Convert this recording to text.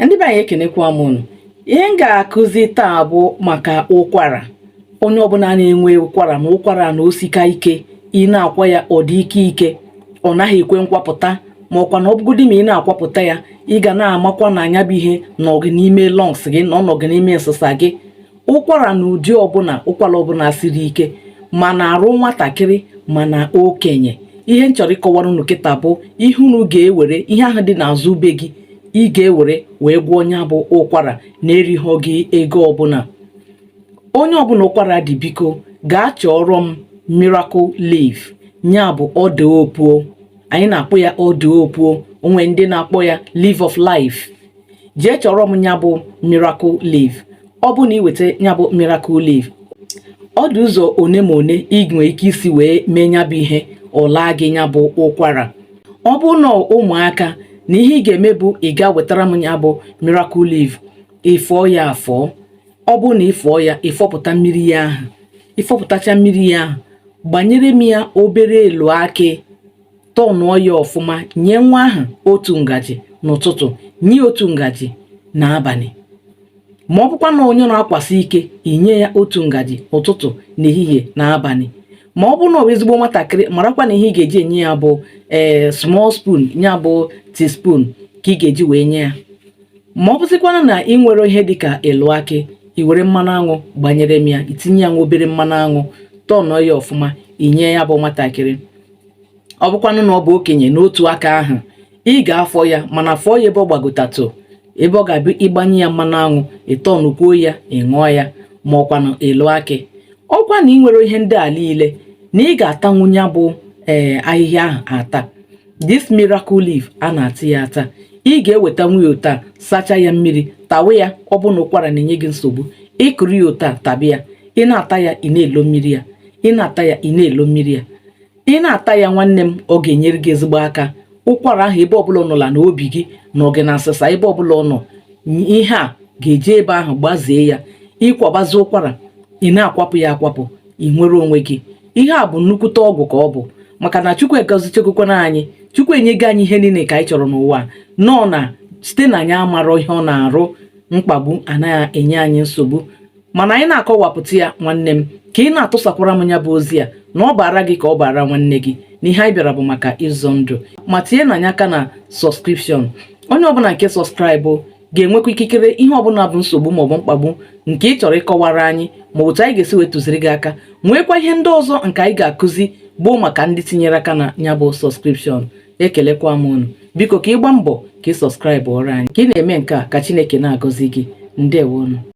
Ndị be anyị ekenekwa m unu. Ihe m ga-akụzi taa bụ maka ụkwara. Onye ọbụla na-enwe ụkwara na ụkwara na osika ike, ị na-akwa ya ọ dị ike, ọ naghị ekwe nkwapụta, ma ọkwa na ọbụgodị ma ị na-akwapụta ya, ị ga na-amakwa na anya bụ ihe nọgị n'ime lungs gị na ọnọgị n'ime nsịsa gị. Ụkwara na ụdị ọbụla, ụkwara ọbụla siri ike, ma na-arụ nwatakịrị ma na okenye. Ihe m chọrọ ịkọwara unu kịta bụ ihe unu ga-ewere, ihe ahụ dị n'azụ ube gị ị ga-ewere wee gwọọ onye bụ ụkwara na-erighọ gị ego ọbụla. Onye ọbụla ụkwara dị, biko gaa chọrọ m miracle leaf, nya bụ ode opuo. Anyị na-akpọ ya ode opuo, onwe ndị na-akpọ ya leaf of life. Jee chọrọ m nya bụ miracle leaf. Ọ bụ na iweta nya bụ miracle leaf, ọ dị ụzọ one ma one ị nwere ike isi wee mee nya bụ ihe ọ laa gị nya bụ ụkwara. Ọ bụ na ụmụaka na ihe ị ga-eme bụ ị ga wetara m ya bụ miracle leaf, ịfọọ ya afọ. Ọ bụ na ịfọọ ya, ịfọpụta mmiri ya ahụ. Ịfọpụtacha mmiri ya ahụ, gbanyere m ya obere elu akị, tọnụọ ya ọfụma, nye nwa ahụ otu ngaji n'ụtụtụ, nye otu ngaji n'abalị. Ma ọ bụkwa na onye na-akwasị ike, inye ya otu ngaji ụtụtụ na ehihie na abalị. Ma ọ bụ na ọ bụ ezigbo nwatakịrị, marakwa na ihe ị ga-eji enye ya bụ small spoon, ya bụ teaspoon ka ị ga-eji wee nye ya. Ma ọ bụzikwana na ị nwere ihe dịka elu akị, i were mmanụ aṅụ gbanyere m ya, itinye ya nwa obere mmanụ aṅụ, tọnụọ ya ọfụma, inye ya bụ nwatakịrị. Ọ bụkwanụ na ọ bụ okenye, n'otu aka ahụ ị ga-afọ ya, mana fọọ ya ebe ọ gbagotatụ, ebe ọ ga-abịa ịgbanye ya mmanụ aṅụ, ịtọnụkwuo ya, ịṅụọ ya, ma ọkwanụ elu akị. Ọkwa na ị nwere ihe ndị a niile, na ị ga-atanwu ya bụ ahịhịa ahụ ata. This miracle leaf a na-ata ya ata. Ị ga-eweta nwa ya ụta, sacha ya mmiri, tawa ya. Ọ bụ na ụkwara na-enye gị nsogbu, ịkụrụ ya ụta, tabi ya. Ị na-ata ya, ị na-elo mmiri ya. Ị na-ata ya, ị na-elo mmiri ya. Ị na-ata ya, nwanne m, ọ ga-enyere gị ezigbo aka. Ụkwara ahụ ebe ọbụla ọ nọla n'obi gị na ọgị na nsịsa, ebe ọbụla ọ nọ, ihe a ga-eje ebe ahụ gbazee ya. Ịkwabazi ụkwara, ị na-akwapụ ya akwapụ, ị nwere onwe gị. Ihe a bụ nnukwute ọgwụ ka ọ bụ, maka na Chukwu egozichekwana anyị. Chukwu enyego anyị ihe niile ka anyị chọrọ n'ụwa, nọ na site na anyị amarọ ihe ọ na-arụ, mkpagbu anaghị enye anyị nsogbu. Mana anyị na-akọwapụta ya, nwanne m, ka ị na-atụsakwara m ya bụ ozi ya, na ọ bara gị ka ọ bara nwanne gị, na ihe anyị bịara bụ maka ịzọ ndụ. Ma tinye na anya aka na sọskripshọn. Onye ọbụla nke sọskraịbụ ga-enwekwa ikikere ihe ọbụla bụ nsogbu maọbụ mkpagbu nke ị chọrọ ịkọwara anyị, ma otu anyị ga-esi wetụziri gị aka. Nwekwa ihe ndị ọzọ nke anyị ga-akụzi bụ maka ndị tinyere aka na ya bụ sọskripshọn. Ekelekwa m unu. Biko ka ị gbaa mbọ ka ị sọskraịbụ ọrụ anyị. Ka ị na-eme nke a, ka Chineke na-agọzi gị. Ndewo unu.